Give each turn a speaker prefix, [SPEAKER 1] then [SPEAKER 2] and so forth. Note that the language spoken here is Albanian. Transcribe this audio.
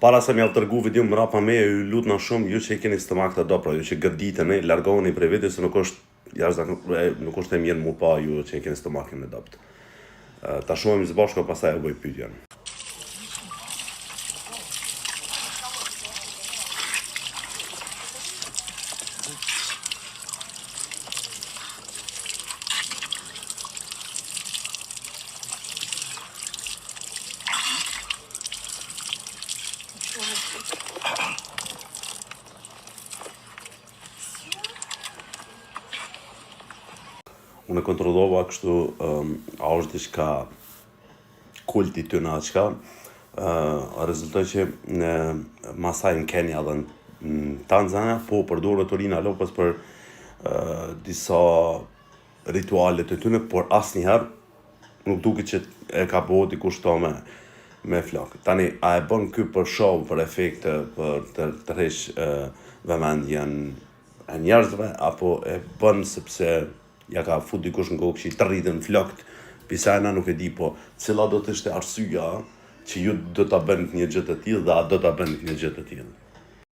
[SPEAKER 1] para se m'javë tërgu video mrapa me, ju lutna shumë, ju që i keni stomak të dopra, ju që gëditeni, largoheni prej video, se nuk është e mirë mu pa ju që i keni stomakin e dopt. Ta shumëm së bashku, pastaj u bëj pyetjen. Unë kontrollova kështu, a është diçka kulti ty në atë qka, rezultoj që në masaj në Kenya dhe në Tanzania, po përdorët urina lopës për disa ritualet të tyne, por asnjëherë nuk duket që e ka bëu dikush to me flak. Tani, a e bën ky për show, për efekte, për të tërheq vëmendjen e njerëzve, apo e bën sepse ja ka fut dikush në kokë që i të rritën flakt, pisa na nuk e di, po cila do të ishte arsyeja që ju do ta bëni një gjë të tillë dhe a do ta bëni një gjë të tillë.